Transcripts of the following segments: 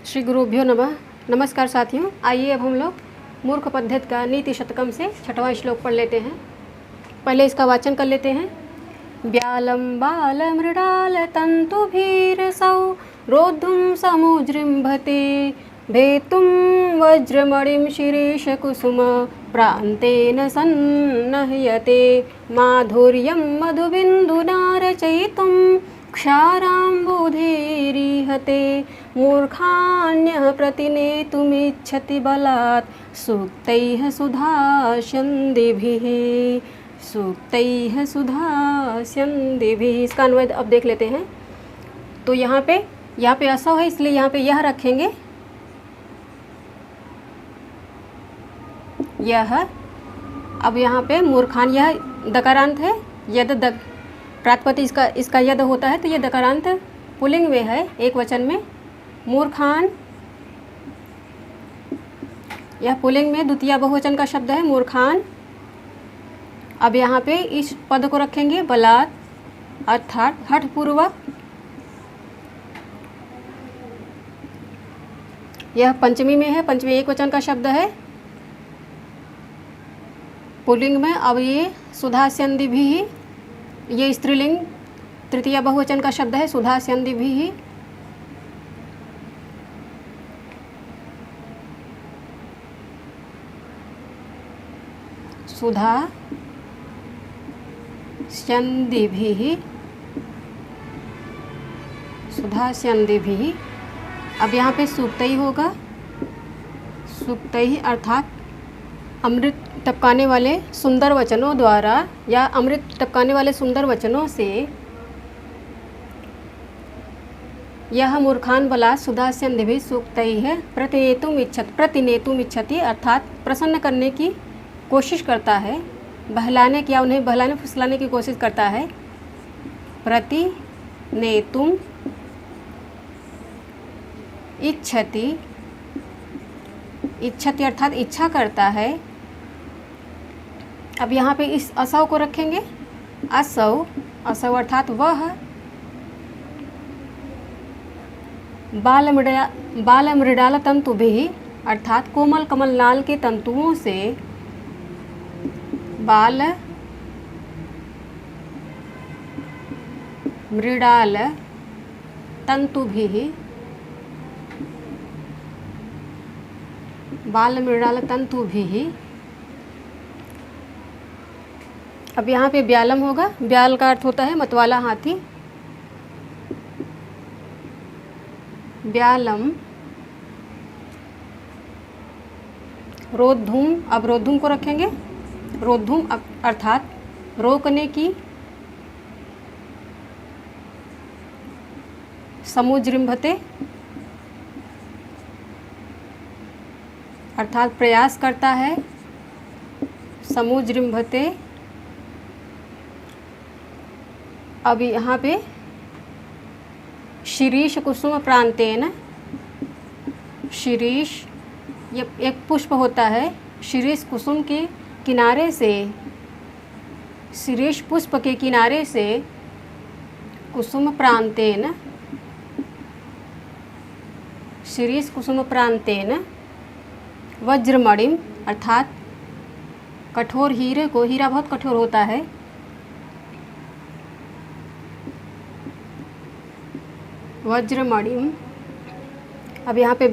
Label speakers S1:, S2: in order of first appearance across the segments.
S1: श्री गुरुभ्यो नमः। नमस्कार साथियों, आइए अब हम लोग मूर्ख पद्धति का नीति शतकम से 6वां श्लोक पढ़ लेते हैं। पहले इसका वाचन कर लेते हैं। व्यालं बालमृडाल तन्तुभिरसौ रोद्धुं समुजृम्भते भेतुं वज्रमणिं शिरीषकुसुम प्रान्तेन सन्नह्यते माधुर्यं मधुबिन्दुना रचयितुं क्षाराम्बुधेरिहते मूर्खान्यः प्रतिनेतुमिच्छति बलात् सूक्तैः सुधास्यन्दिभिः सुधास्यन्दिभिः। इसका अन्वय अब देख लेते हैं। तो यहाँ पे असव है, इसलिए यहाँ पे यह रखेंगे। यह अब यहाँ पे मूर्खान, यह दकारांत है। यद प्रातपति इसका यद होता है, तो यह दकारांत पुल्लिंग में है, एक वचन में। मूर्खान यह पुल्लिंग में द्वितीय बहुवचन का शब्द है, मूर्खान। अब यहाँ पे इस पद को रखेंगे बलात्, अर्थात हठपूर्वक। यह पंचमी में है, पंचमी एक वचन का शब्द है पुल्लिंग में। अब ये सुधास्यन्दिभिः, ये स्त्रीलिंग तृतीय बहुवचन का शब्द है, सुधास्यन्दिभिः। सुधास्यन्दिभिः। अब यहाँ पे सूक्तई होगा। सूक्तई अर्थात अमृत टपकाने वाले सुंदर वचनों द्वारा, या अमृत टपकाने वाले सुंदर वचनों से यह मूर्खान बलात् सुधास्यन्दिभिः सूक्तैः प्रतिनेतुम् इच्छति, अर्थात प्रसन्न करने की कोशिश करता है, बहलाने की या उन्हें बहलाने फुसलाने की कोशिश करता है। प्रतिनेतुम् इच्छति अर्थात इच्छा करता है। अब यहाँ पे इस असव को रखेंगे। असव अर्थात वह बालमृडाल तंतुभिः, अर्थात कोमल कमल नाल के तंतुओं से, बालमृडाल तंतुभिः। अब यहाँ पे ब्यालम होगा। ब्याल का अर्थ होता है मतवाला हाथी। ब्यालम। रोद्धुम, अब रोद्धुम को रखेंगे। रोद्धुम अर्थात रोकने की। समुजृम्भते अर्थात प्रयास करता है। समुजृम्भते। अब यहाँ पे शिरीष कुसुम प्रांतेन, शिरीष ये एक पुष्प होता है। शिरीष कुसुम के किनारे से, शिरीष पुष्प के किनारे से, कुसुम प्रांतेन, शिरीष कुसुम प्रांतेन वज्रमणिम, अर्थात कठोर हीरे को, हीरा बहुत कठोर होता है, वज्रमणिम। अब यहाँ पे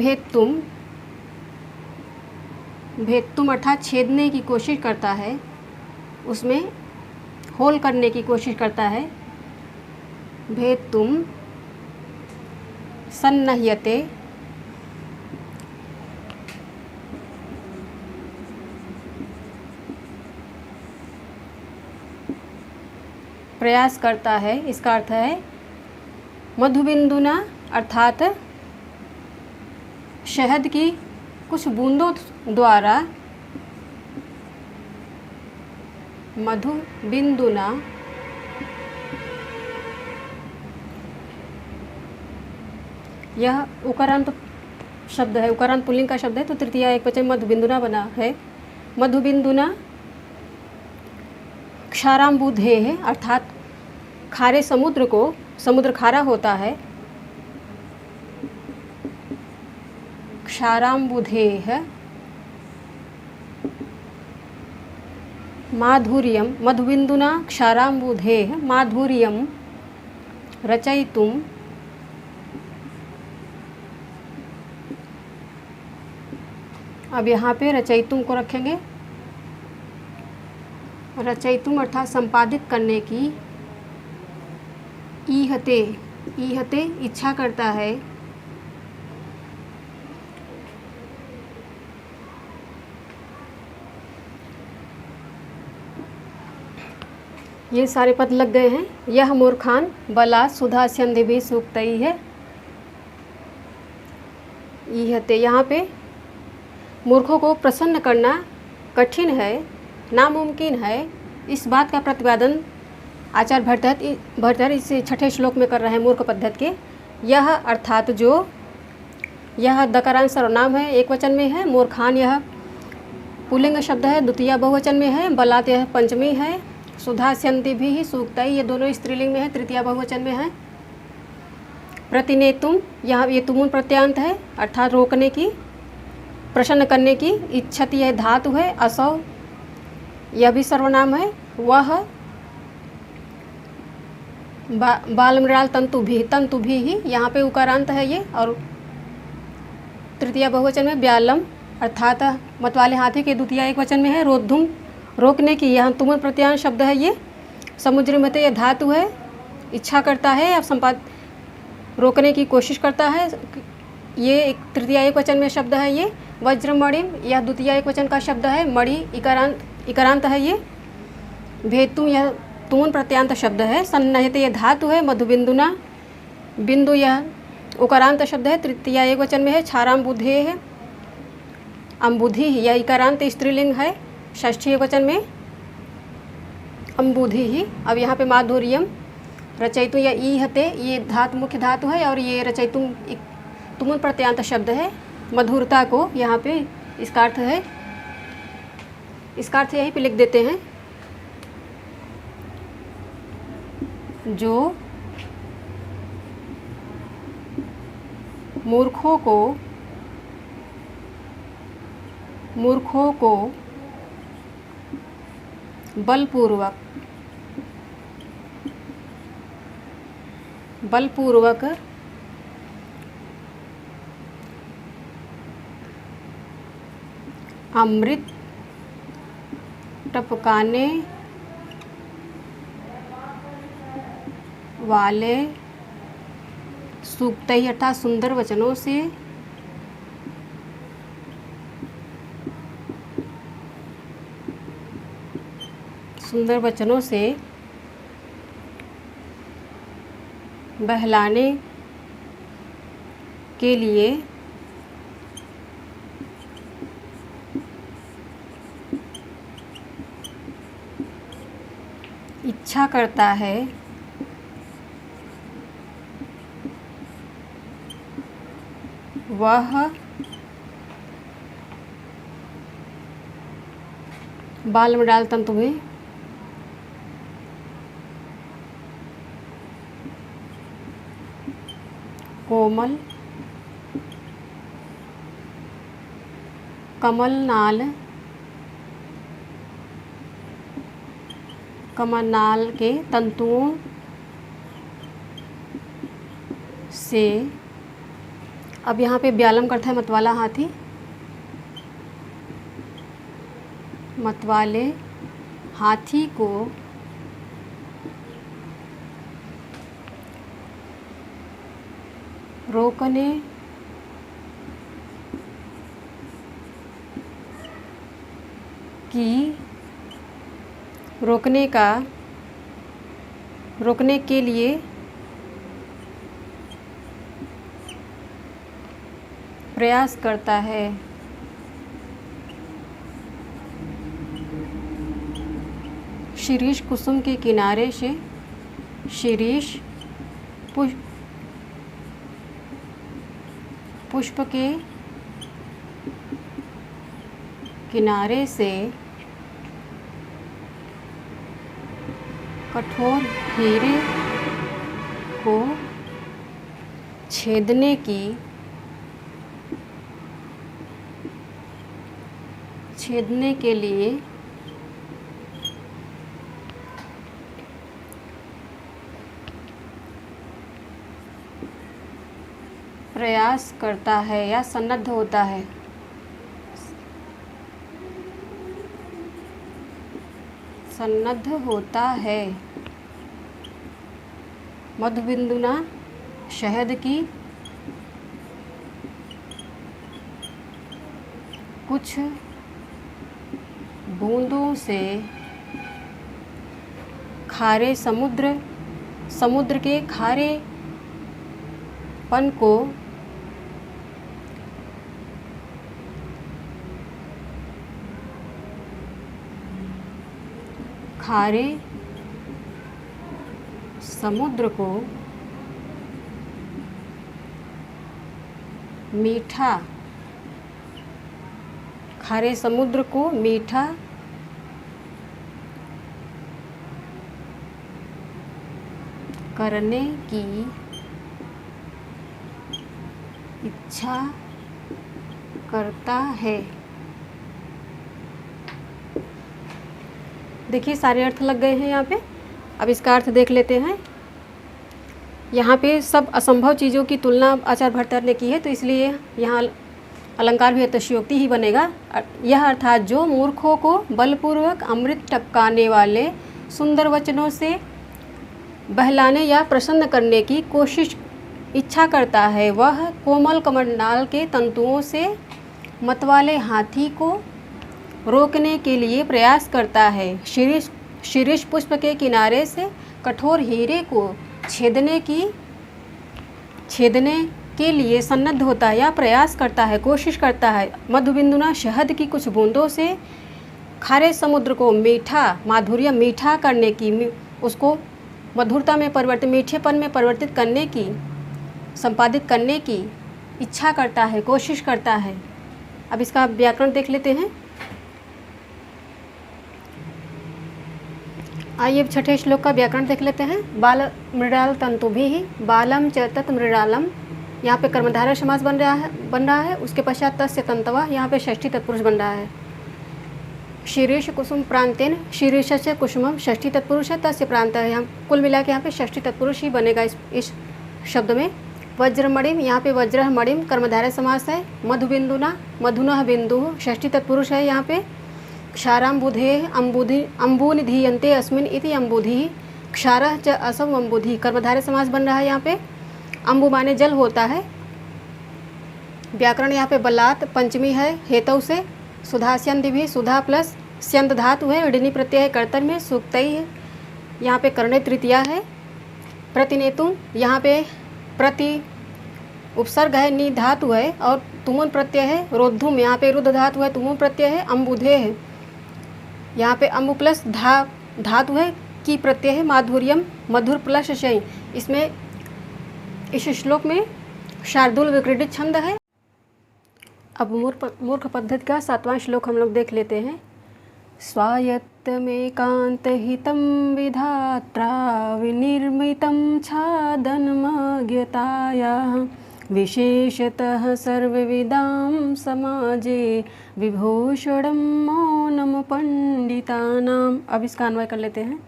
S1: भेत्तुम अर्थात छेदने की कोशिश करता है, उसमें होल करने की कोशिश करता है। भेत्तुम सन्नह्यते प्रयास करता है। इसका अर्थ है मधुबिंदुना, अर्थात शहद की कुछ बूंदों द्वारा, मधुबिंदुना। यह उकारांत शब्द है, उकारांत पुल्लिंग का शब्द है, तो तृतीया एकवचन मधुबिंदुना बना है। मधुबिंदुना क्षाराम्बुधेः, अर्थात खारे समुद्र को, समुद्र खारा होता है। क्षाराम्बुधेः माधुर्यं मधुबिन्दुना क्षाराम्बुधेः माधुर्यं रचयितुं अब यहाँ पे रचयितुम को रखेंगे। रचयितुम अर्थात संपादित करने की, ईहते ईहते इच्छा करता है, ये सारे पद लग गए हैं। यह मूर्खान बला सुधा स्यंधि भी सूक्तई है। ईहते यहाँ पे मूर्खों को प्रसन्न करना कठिन है, नामुमकिन है, इस बात का प्रतिपादन आचार्य भट्टाचार्य इस 6ठे श्लोक में कर रहे हैं मूर्ख पद्धति के। यह अर्थात जो, यह दकारांत सर्वनाम है, एक वचन में है। मूर्खान यह पुल्लिंग शब्द है, द्वितीय बहुवचन में है। बलात् यह पंचमी है। सुधा स्यन्ति भी सूक्तई ये दोनों स्त्रीलिंग में है, तृतीय बहुवचन में है। प्रतिनेतुम यहाँ ये तुमुन प्रत्यांत है अर्थात रोकने की, प्रसन्न करने की। इच्छति यह धातु है। असौ यह भी सर्वनाम है। वह बालमृणाल तंतु भी ही यहाँ पे उकारांत है ये। और तृतीय बहुवचन में ब्यालम अर्थात मतवाले हाथी के द्वितीय एक वचन में है। रोद्धुम रोकने की, यहाँ तुमुन प्रत्यांत शब्द है ये। समुद्र में यह धातु है, इच्छा करता है या संपाद रोकने की कोशिश करता है, ये एक तृतीय एक वचन में शब्द है ये। वज्रमणिम यह द्वितीय एक वचन का शब्द है। मणि इकारांत है ये। भेतुम यह तुमुन प्रत्यांत शब्द है। सन्नहते यह धातु है। मधुबिंदुना बिंदु यह उकारांत शब्द है, तृतीय एक वचन में है। क्षाराम्बुधे है। अम्बुधि यह इकारांत स्त्रीलिंग है, षष्ठी एक वचन में अम्बुधि ही। अब यहाँ पे माधुर्यम रचयितुम या ईहते ये धातु मुख्य धातु है और ये रचयितुम तुमुन प्रत्यांत शब्द है। मधुरता को यहाँ पे इसका अर्थ है, इसका अर्थ यहीं पे लिख देते हैं, जो मूर्खों को बलपूर्वक अमृत टपकाने वाले सूक्तई अर्थात सुंदर वचनों से बहलाने के लिए इच्छा करता है, वह बालमृणाल तंतु में कोमल कमलनाल के तंतुओं से। अब यहाँ पे ब्यालम करता है मतवाला हाथी, मतवाले हाथी को रोकने के लिए प्रयास करता है। शिरीष कुसुम के किनारे से, शिरीष पुष्प के किनारे से कठोर हीरे को छेदने की छेदने के लिए प्रयास करता है या सन्नद्ध होता है। सन्नद्ध होता है। मधुबिंदुना शहद की कुछ बूंदों से खारे समुद्र के खारेपन को खारे समुद्र को मीठा खारे समुद्र को मीठा करने की इच्छा करता है। देखिए सारे अर्थ लग गए हैं यहाँ पे। अब इसका अर्थ देख लेते हैं। यहाँ पे सब असंभव चीज़ों की तुलना आचार्य भट्टाचार्य ने की है, तो इसलिए यहाँ अलंकार भी अतिशयोक्ति ही बनेगा। यह अर्थात जो मूर्खों को बलपूर्वक अमृत टपकाने वाले सुंदर वचनों से बहलाने या प्रसन्न करने की कोशिश इच्छा करता है, वह कोमल कमंडाल के तंतुओं से मतवाले हाथी को रोकने के लिए प्रयास करता है। शीर्ष पुष्प के किनारे से कठोर हीरे को छेदने के लिए सन्नद्ध होता है या प्रयास करता है, कोशिश करता है। मधुबिंदुना शहद की कुछ बूंदों से खारे समुद्र को मीठा करने की, उसको मधुरता में मीठेपन में परिवर्तित करने की, संपादित करने की इच्छा करता है, कोशिश करता है। अब इसका व्याकरण देख लेते हैं। आइए अब छठे श्लोक का व्याकरण देख लेते हैं। बाल मृडाल तंतुभिः बालम च तत् मृडालम, यहाँ पे कर्मधारय समास बन रहा है। उसके पश्चात तस्य तंतवः, यहाँ पे षष्ठी तत्पुरुष बन रहा है। शीर्ष कुसुम प्रांतेन, शीर्ष से कुसुमम षष्ठी तत्पुरुष है, तस्य प्रांत है। यहाँ कुल मिला के यहाँ पे षष्ठी तत्पुरुष ही बनेगा इस शब्द में। वज्रमणिम, यहाँ पे वज्र मणिम कर्मधारय समास है। मधुबिंदुना मधुनः बिंदु षष्ठी तत्पुरुष है यहाँ पे। क्षाराम्बुधे अम्बुनिधीयन्ते अस्मिन् इति अम्बुधि, क्षारः च असम अम्बुधि कर्मधारय समास बन रहा है यहाँ पे। अम्बु माने जल होता है। व्याकरण यहाँ पे बलात् पंचमी है हेतु से। सुधास्यंदि भी, सुधा प्लस स्यंद धातु है, इडनी प्रत्यय है कर्तन में, सूक्तई है यहाँ पे, करणे तृतीया है। प्रतिनेतुम, यहाँ पे प्रति उपसर्ग है, नी धातु है, और तुमुन प्रत्यय है। रोद्धुम, यहाँ पे रुद्ध धातु है, तुमुन प्रत्यय है। अम्बुधे है, यहाँ पे अम्बु प्लस धातु है, की प्रत्यय है। माधुर्यम, मधुर प्लस शय। इसमें इस श्लोक में शार्दूल विक्रीडित छंद है। अब मूर्ख पद्धति का 7वां श्लोक हम लोग देख लेते हैं। स्वायत्तमेकान्तहितं विधात्रा विनिर्मितं छादनमज्ञतायाः, विशेषतः सर्वविदां समाजे विभूषणं मौनम पंडितानाम। अब इसका अन्वय कर लेते हैं।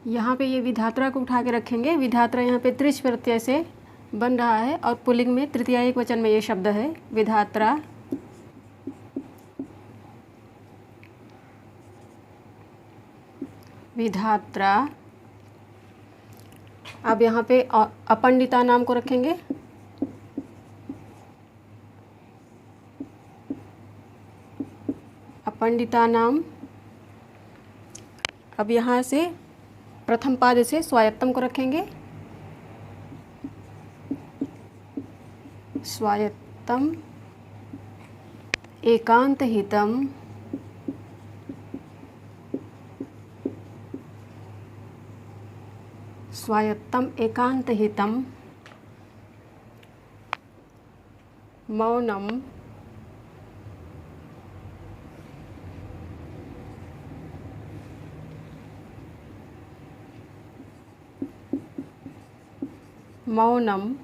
S1: यहाँ पे ये विधात्रा को उठा के रखेंगे। विधात्रा यहाँ पे त्रिच प्रत्यय से बन रहा है और पुल्लिंग में तृतीया एक वचन में ये शब्द है विधात्रा। विधात्रा। अब यहाँ पे अपंडिता नाम को रखेंगे। अपंडिता नाम। अब यहाँ से प्रथम पाद से स्वायत्तम को रखेंगे। स्वायत्तम एकांत हितम स्वायत्तम एकांत हितम मौनम मौनम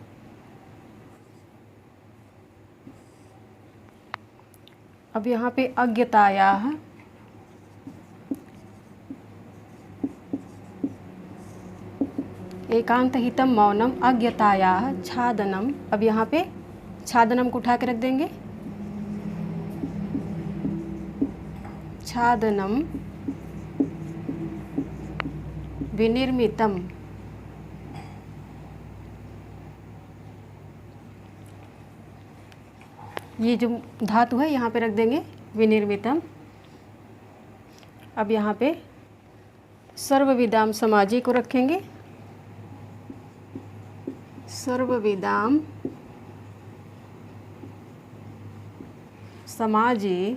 S1: अब यहाँ पे अज्ञतायाः, एकांतहितं मौनम अज्ञतायाः छादनम। अब यहाँ पे छादनम को उठा के रख देंगे। छादनम विनिर्मितम। ये जो धातु है यहाँ पे रख देंगे विनिर्मितम। अब यहाँ पे सर्वविदाम समाजी को रखेंगे। सर्वविदाम समाजे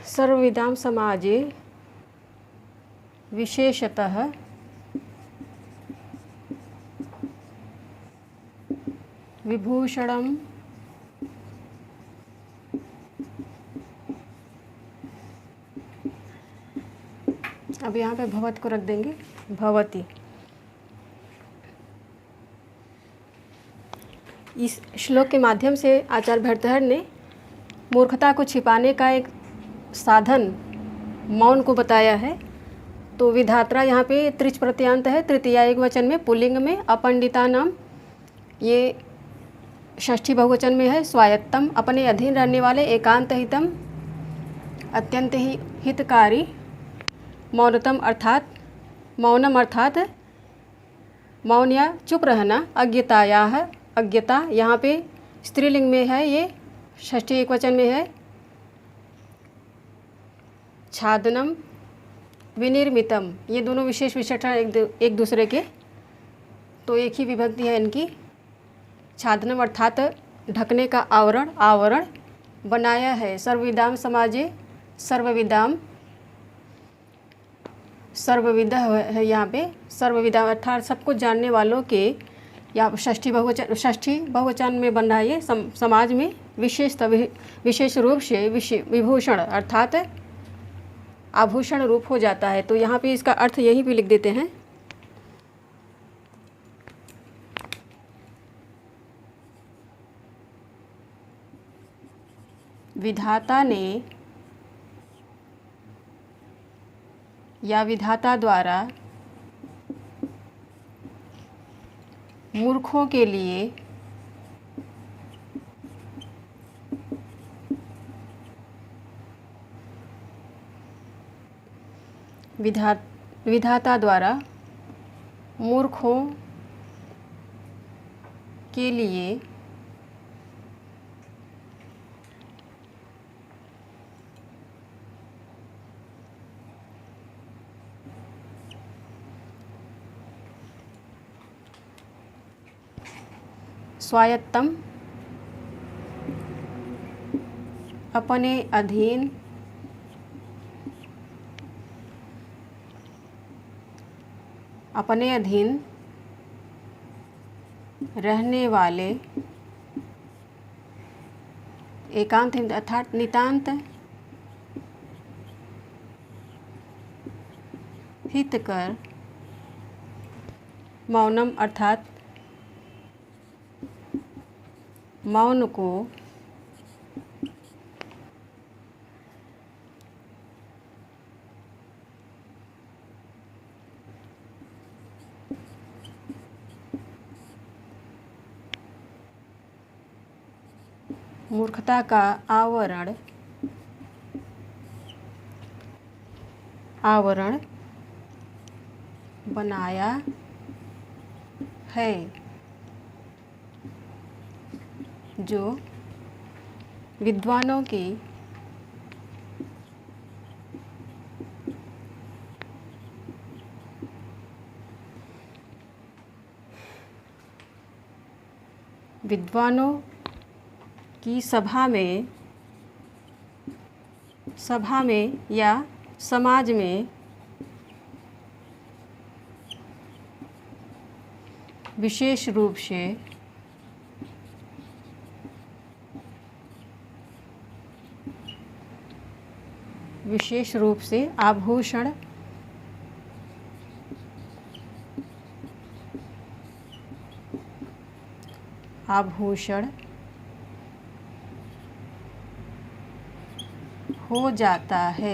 S1: सर्वविदाम समाजे विशेषतः विभूषणम अब यहाँ पे भवत को रख देंगे भवती। इस श्लोक के माध्यम से आचार्य भर्तृहर ने मूर्खता को छिपाने का एक साधन मौन को बताया है। तो विधात्रा यहाँ पे त्रिच प्रत्यांत है, तृतीया एक वचन में पुल्लिंग में, अपंडिता नाम ये षष्ठी बहुवचन में है। स्वायत्तम अपने अधीन रहने वाले, एकांत हितम अत्यंत ही हितकारी, मौनतम अर्थात मौनम अर्थात मौन या चुप रहना, अज्ञताया है अज्ञता यहाँ पे स्त्रीलिंग में है, ये षष्ठी एक वचन में है। छादनम विनिर्मितम ये दोनों विशेष विशेषण एक दूसरे के, तो एक ही विभक्ति है इनकी। छादनम अर्थात ढकने का आवरण, आवरण बनाया है। सर्वविदाम समाजे सर्वविदाम सर्वविदा है यहाँ पे, सर्वविदा अर्थात सबको जानने वालों के, या षष्ठी बहुवचन में बन रहा है ये समाज में विशेष रूप से विभूषण अर्थात आभूषण रूप हो जाता है। तो यहाँ पे इसका अर्थ यही भी लिख देते हैं। विधाता ने या विधाता द्वारा मूर्खों के लिए विधाता द्वारा मूर्खों के लिए स्वायत्तम अपने अधीन रहने वाले, एकांत अर्थात नितांत हितकर, मौनम अर्थात मौन को मूर्खता का आवरण बनाया है, जो विद्वानों की सभा में या समाज में विशेष रूप से आभूषण आभूषण हो जाता है।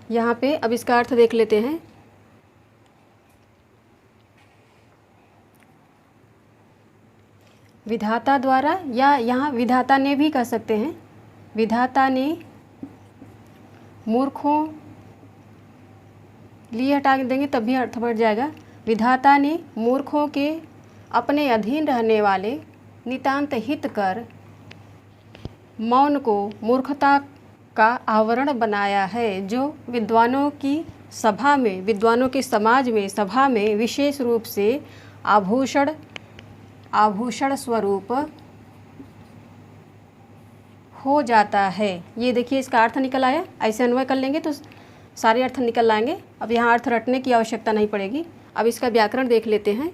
S1: यहाँ पे अब इसका अर्थ देख लेते हैं। विधाता द्वारा, या यहाँ विधाता ने भी कह सकते हैं। विधाता ने मूर्खों, लिए हटा देंगे तब भी अर्थ बढ़ जाएगा। विधाता ने मूर्खों के अपने अधीन रहने वाले नितांत हित कर मौन को मूर्खता का आवरण बनाया है, जो विद्वानों की सभा में, विद्वानों के समाज में, सभा में विशेष रूप से आभूषण स्वरूप हो जाता है। ये देखिए इसका अर्थ निकल आया। ऐसे अन्वय कर लेंगे तो सारे अर्थ निकल आएंगे। अब यहाँ अर्थ रटने की आवश्यकता नहीं पड़ेगी। अब इसका व्याकरण देख लेते हैं।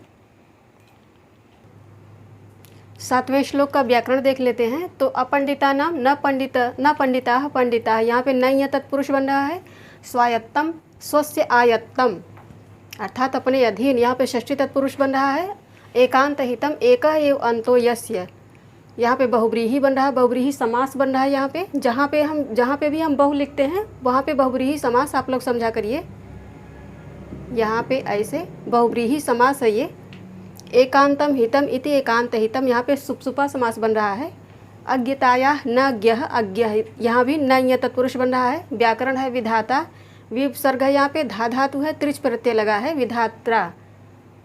S1: 7वें श्लोक का व्याकरण देख लेते हैं। तो अपंडिता नाम न पंडिता पंडिता, यहाँ पे न यह तत्पुरुष बन रहा है। स्वायत्तम स्वस्य आयत्तम, अर्थात अपने अधीन, यहाँ पे षष्ठी तत्पुरुष बन रहा है। एकांत हितम एक एव अंतो यस्य, यहाँ पे बहुव्रीहि बन रहा है, बहुव्रीहि समास बन रहा है। यहाँ पे जहाँ पे भी हम बहु लिखते हैं वहाँ पे बहुव्रीहि समास आप लोग समझा करिए। यहाँ पे ऐसे बहुव्रीहि समास है ये। एकांतम हितम इति एकांत हितम, यहाँ पे सुपसुपा समास बन रहा है। अज्ञताया न ज्ञः अज्ञः, यहाँ भी न यह तत्पुरुष बन रहा है। व्याकरण है विधाता, विपसर्ग है, यहाँ पे धा धातु है, त्रिच प्रत्यय लगा है। विधात्रा,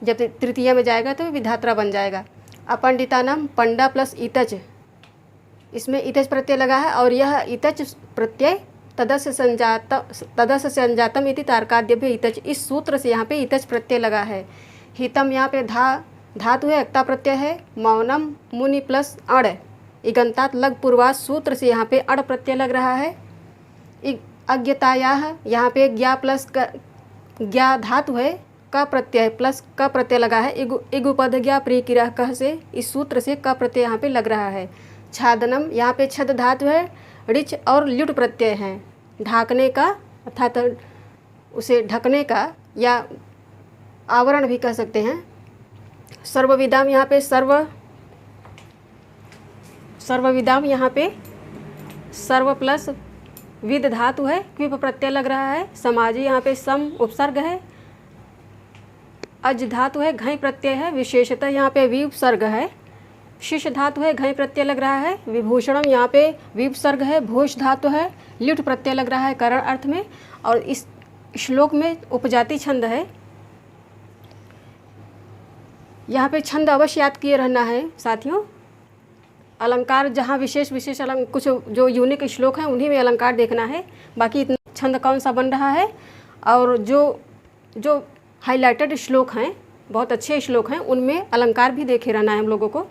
S1: जब तृतीय में जाएगा तो विधात्रा बन जाएगा। अपंडिता नाम पंडा प्लस इतच, इसमें इतच प्रत्यय लगा है और यह इतच प्रत्यय तदस्य संजातम इति तारकाद्यभ्य इतच, इस सूत्र से यहाँ पे इतच प्रत्यय लगा है। हितम, यहाँ पे धातु है, अक्ता प्रत्यय है। मौनम मुनि प्लस अड़, इगंतात लग पूर्वास सूत्र से यहाँ पे अड़ प्रत्यय लग रहा है। अज्ञताया, यहाँ पे ज्ञा प्लस ज्ञा धातु है, क प्रत्यय प्लस क प्रत्यय लगा है। इगुपद ज्ञा प्रिय किरा कह से, इस सूत्र से क प्रत्यय यहाँ पे लग रहा है। छादनम, यहाँ पे छद धातु है, ऋच और ल्युट प्रत्यय है। ढाकने का अर्थात उसे ढकने का या आवरण भी कह सकते हैं। सर्वविदाम, यहाँ पे सर्वविदाम, यहाँ पे सर्व प्लस विद धातु है, क्विप प्रत्यय लग रहा है। समाजी, यहाँ पे सम उपसर्ग है। अज धातु है, घई प्रत्यय है। विशेषतः यहाँ पे विपसर्ग है। शिष्य धातु है, घई प्रत्यय लग रहा है। विभूषणम, यहाँ पे विपसर्ग है, भूष धातु है, ल्युट प्रत्यय लग रहा है करण अर्थ में। और इस श्लोक में उपजाति छंद है। यहाँ पे छंद अवश्य याद किए रहना है साथियों। अलंकार जहाँ विशेष कुछ जो यूनिक श्लोक हैं उन्हीं में अलंकार देखना है। बाकी इतना छंद कौन सा बन रहा है और जो हाइलाइटेड श्लोक हैं, बहुत अच्छे श्लोक हैं, उनमें अलंकार भी देखे रहना है हम लोगों को।